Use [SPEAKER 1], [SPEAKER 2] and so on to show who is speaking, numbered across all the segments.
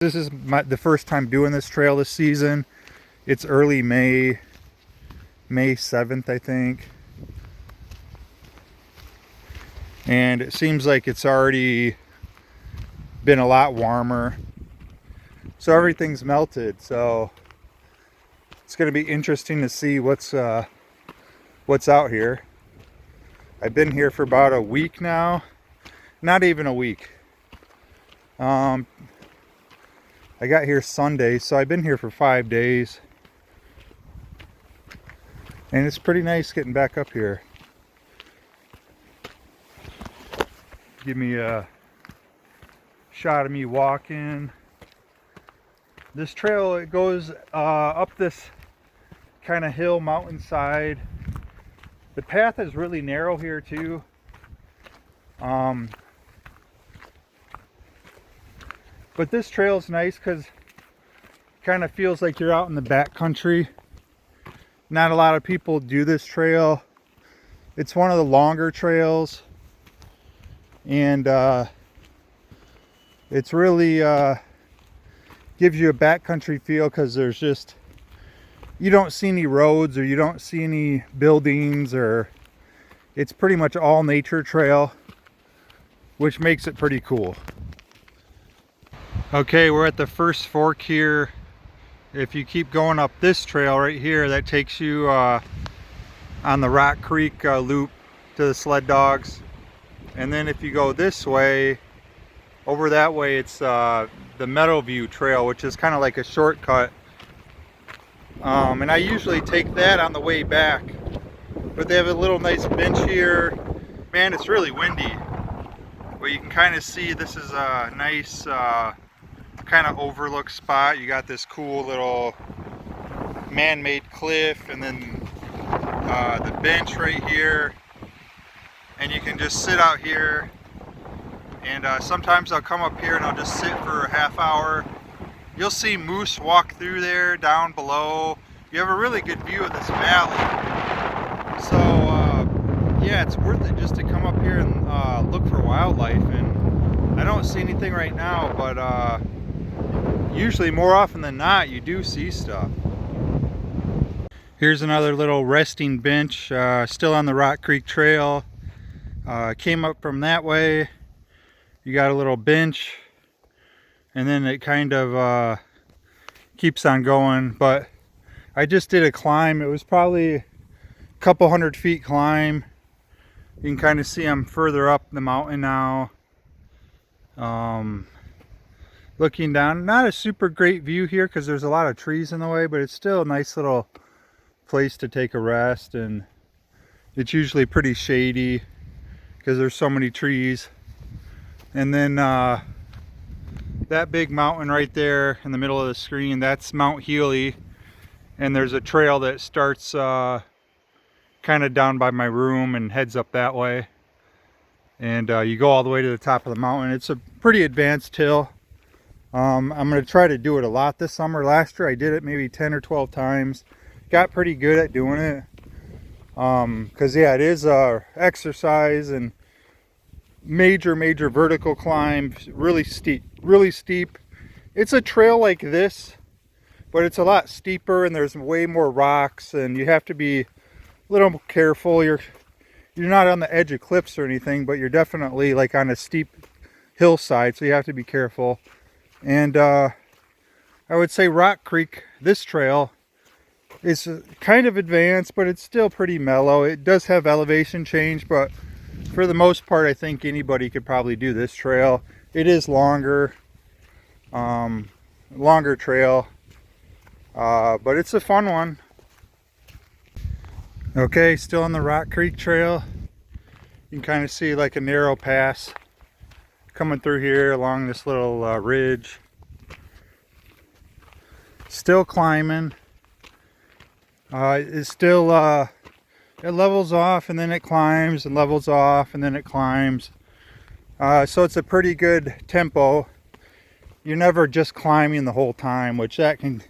[SPEAKER 1] This is the first time doing this trail this season. It's early May 7th, I think. And it seems like it's already been a lot warmer. So everything's melted. So it's going to be interesting to see what's out here. I've been here for about a week now. Not even a week. I got here Sunday, so I've been here for 5 days. And it's pretty nice getting back up here. Give me a shot of me walking. This trail, it goes up this kind of hill mountainside. The path is really narrow here too. But this trail is nice because it kind of feels like you're out in the back country. Not a lot of people do this trail. It's one of the longer trails. And it's really gives you a backcountry feel because there's just, you don't see any roads or you don't see any buildings, or it's pretty much all nature trail, which makes it pretty cool. Okay, we're at the first fork here. If you keep going up this trail right here, that takes you on the Rock Creek loop to the sled dogs. And then if you go this way, over that way, it's the Meadow Trail, which is kind of like a shortcut. And I usually take that on the way back. But they have a little nice bench here. Man, it's really windy. But you can kind of see this is a nice kind of overlook spot. You got this cool little man-made cliff, and then the bench right here. And you can just sit out here, and sometimes I'll come up here and I'll just sit for a half hour. You'll see moose walk through there down below. You have a really good view of this valley. So yeah, it's worth it just to come up here and look for wildlife. And I don't see anything right now, but usually more often than not you do see stuff. Here's another little resting bench, still on the Rock Creek Trail. Came up from that way. You got a little bench, and then it kind of keeps on going. But I just did a climb. It was probably a couple 100 feet climb. You can kind of see I'm further up the mountain now. Looking down, not a super great view here because there's a lot of trees in the way, but it's still a nice little place to take a rest, and it's usually pretty shady because there's so many trees. And then that big mountain right there in the middle of the screen, that's Mount Healy, and there's a trail that starts kind of down by my room and heads up that way, and you go all the way to the top of the mountain. It's a pretty advanced hill. I'm going to try to do it a lot this summer. Last year I did it maybe 10 or 12 times. Got pretty good at doing it. Because yeah, it is exercise and major vertical climb, really steep. It's a trail like this, but it's a lot steeper, and there's way more rocks, and you have to be a little careful. You're not on the edge of cliffs or anything, but you're definitely like on a steep hillside, so you have to be careful. And I would say Rock Creek, this trail, is kind of advanced, but it's still pretty mellow. It does have elevation change, but for the most part I think anybody could probably do this trail. It is longer trail, but it's a fun one. Okay, still on the Rock Creek Trail. You can kind of see like a narrow pass coming through here along this little ridge. Still climbing. It's still it levels off, and then it climbs, and levels off, and then it climbs. So it's a pretty good tempo. You're never just climbing the whole time, which that can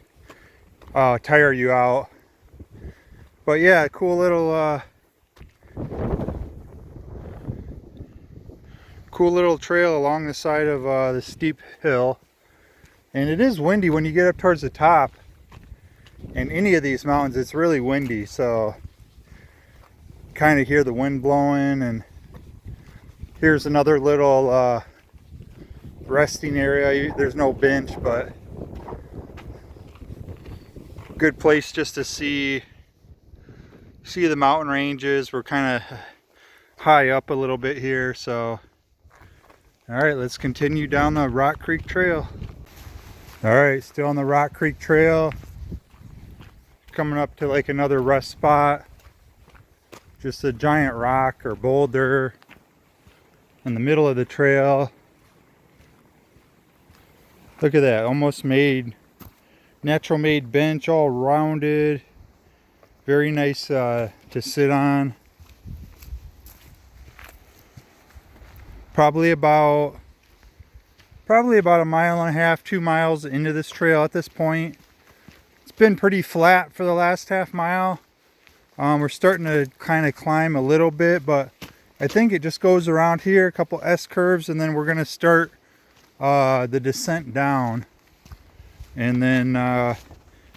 [SPEAKER 1] tire you out. But yeah, cool little trail along the side of the steep hill. And it is windy when you get up towards the top. And any of these mountains, it's really windy, so kind of hear the wind blowing. And here's another little resting area. There's no bench, but good place just to see the mountain ranges. We're kind of high up a little bit here, so all right, let's continue down the Rock Creek Trail. All right, still on the Rock Creek Trail, coming up to like another rest spot, just a giant rock or boulder in the middle of the trail. Look at that, almost made, natural made bench, all rounded, very nice to sit on. Probably about a mile and a half, 2 miles into this trail at this point. It's been pretty flat for the last half mile. We're starting to kind of climb a little bit, but I think it just goes around here, a couple S curves, and then we're gonna start the descent down. And then,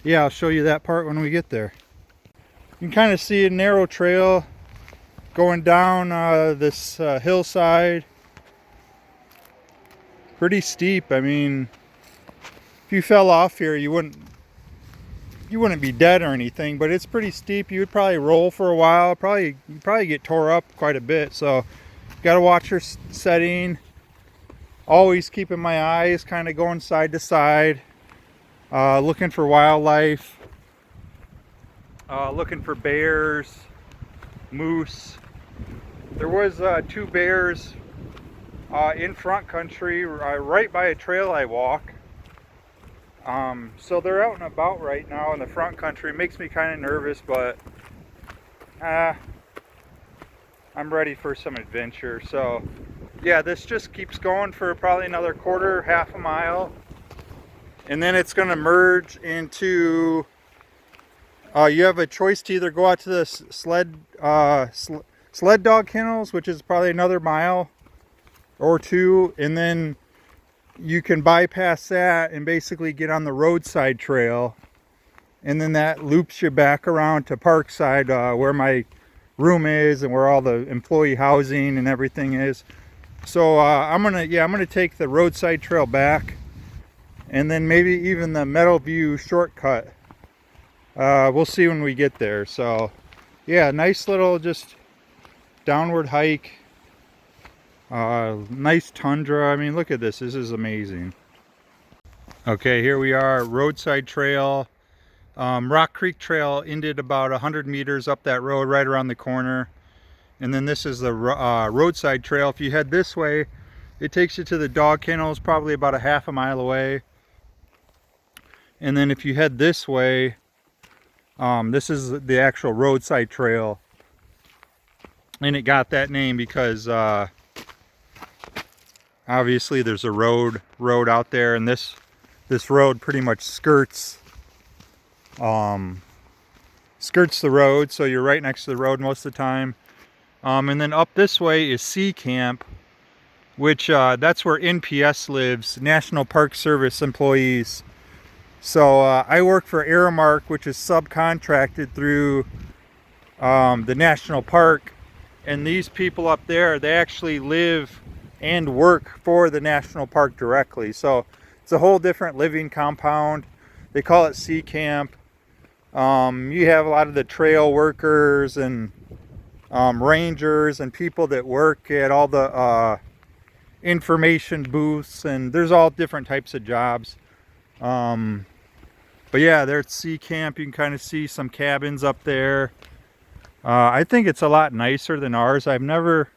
[SPEAKER 1] yeah, I'll show you that part when we get there. You can kind of see a narrow trail going down this hillside. Pretty steep. I mean, if you fell off here, you wouldn't be dead or anything, but it's pretty steep. You would probably roll for a while. You'd probably get tore up quite a bit. So, got to watch your setting. Always keeping my eyes kind of going side to side, looking for wildlife, looking for bears, moose. There was 2 bears in front country, right by a trail I walk. So they're out and about right now in the front country. It makes me kind of nervous, but I'm ready for some adventure. So yeah, this just keeps going for probably another half a mile, and then it's going to merge into you have a choice to either go out to the sled dog kennels, which is probably another mile or 2, and then you can bypass that and basically get on the Roadside Trail, and then that loops you back around to Parkside, where my room is and where all the employee housing and everything is. So I'm gonna take the Roadside Trail back, and then maybe even the Meadow shortcut. We'll see when we get there. So yeah, nice little just downward hike. Nice tundra. I mean, look at this. This is amazing. Okay, here we are, Roadside Trail. Rock Creek Trail ended about 100 meters up that road right around the corner. And then this is the Roadside Trail. If you head this way, it takes you to the dog kennels, probably about a half a mile away. And then if you head this way, this is the actual Roadside Trail. And it got that name because obviously there's a road out there, and this road pretty much skirts the road, so you're right next to the road most of the time. And then up this way is Sea Camp, which that's where NPS lives, National Park Service employees. So I work for Aramark, which is subcontracted through the national park, and these people up there, they actually live and work for the national park directly. So it's a whole different living compound. They call it Sea Camp. You have a lot of the trail workers and rangers and people that work at all the information booths, and there's all different types of jobs. But yeah, there's Sea Camp. You can kind of see some cabins up there. I think it's a lot nicer than ours. I've never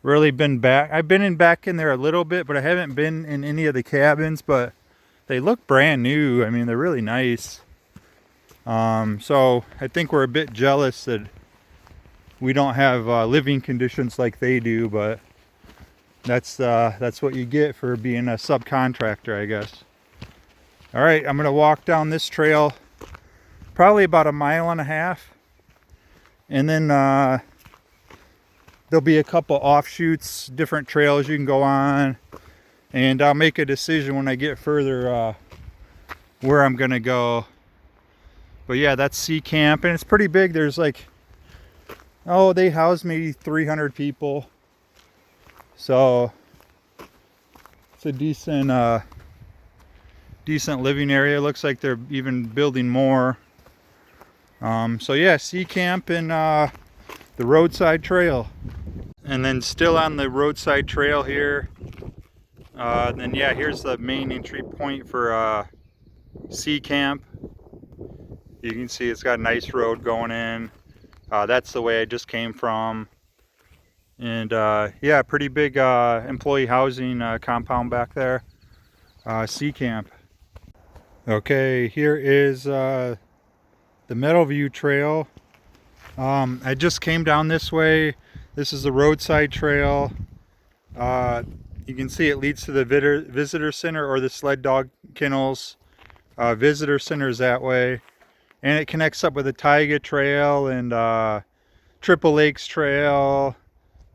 [SPEAKER 1] really been back. I've been back in there a little bit, but I haven't been in any of the cabins, but they look brand new. I mean, they're really nice. So I think we're a bit jealous that we don't have living conditions like they do, but that's what you get for being a subcontractor, I guess. All right, I'm gonna walk down this trail probably about a mile and a half, and then there'll be a couple offshoots, different trails you can go on. and I'll make a decision when I get further where I'm gonna go. But yeah, that's Sea Camp, and it's pretty big. There's like, oh, they house maybe 300 people, so it's a decent decent living area. Looks like they're even building more. So yeah, Sea Camp and the Roadside Trail. And then still on the Roadside Trail here. Then yeah, here's the main entry point for Sea Camp. You can see it's got a nice road going in. That's the way I just came from. And yeah, pretty big employee housing compound back there. Sea Camp. Okay, here is the Meadow Trail. I just came down this way. This is the Roadside Trail. You can see it leads to the visitor center or the sled dog kennels. Visitor center is that way, and it connects up with the Taiga Trail and Triple Lakes Trail,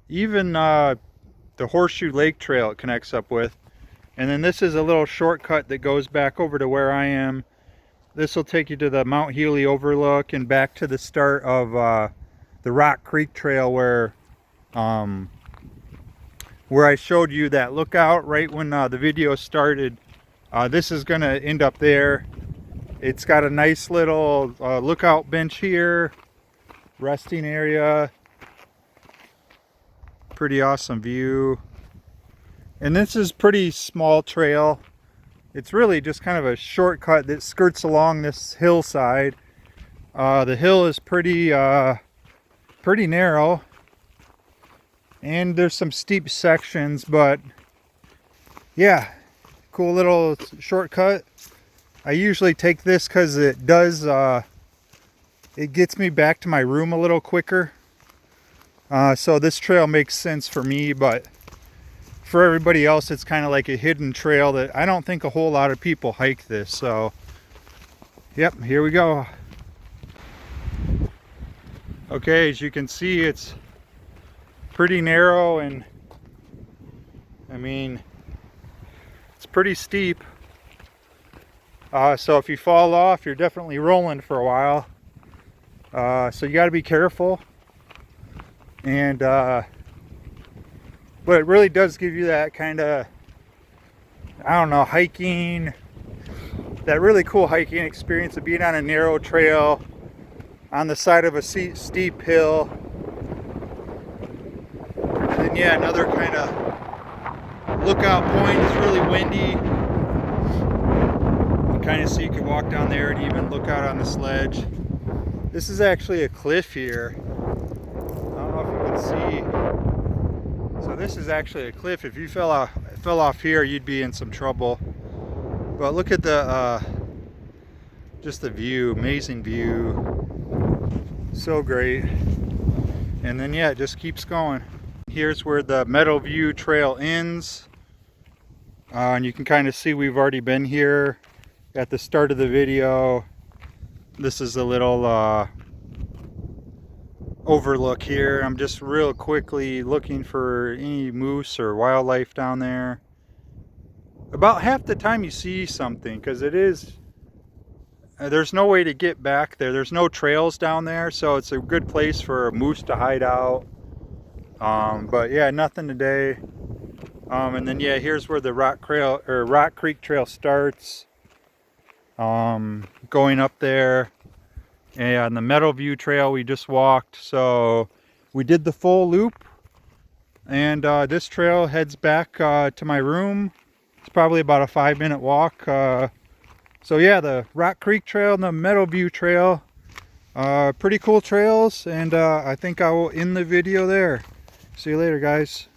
[SPEAKER 1] even the Horseshoe Lake Trail it connects up with. And then this is a little shortcut that goes back over to where I am. This will take you to the Mount Healy overlook and back to the start of the Rock Creek Trail where I showed you that lookout right when the video started. This is going to end up there. It's got a nice little lookout bench here, resting area. Pretty awesome view. And this is pretty small trail. It's really just kind of a shortcut that skirts along this hillside. The hill is pretty narrow, and there's some steep sections, but yeah, cool little shortcut. I usually take this because it does it gets me back to my room a little quicker. So this trail makes sense for me, but for everybody else it's kind of like a hidden trail that I don't think a whole lot of people hike this. So yep, here we go. Okay, as you can see, it's pretty narrow, and I mean, it's pretty steep. So if you fall off, you're definitely rolling for a while. So you got to be careful. And but it really does give you that kind of, I don't know, hiking, that really cool hiking experience of being on a narrow trail on the side of a steep hill. And then yeah, another kind of lookout point. It's really windy. You kind of see you could walk down there and even look out on the sledge. This is actually a cliff here. I don't know if you can see. So this is actually a cliff. If you fell off here, you'd be in some trouble. But look at the just the view, amazing view, so great. And then yeah, it just keeps going. Here's where the Meadow Trail ends, and you can kind of see we've already been here at the start of the video. This is a little overlook here. I'm just real quickly looking for any moose or wildlife down there. About half the time you see something, because it is, there's no way to get back there. There's no trails down there, so it's a good place for a moose to hide out. But yeah, nothing today. And then yeah, here's where the Rock Creek Trail starts. Going up there. And the Meadow Trail we just walked, so we did the full loop, and this trail heads back to my room. It's probably about a 5-minute walk. So yeah, the Rock Creek Trail and the Meadow Trail, pretty cool trails, and I think I will end the video there. See you later, guys.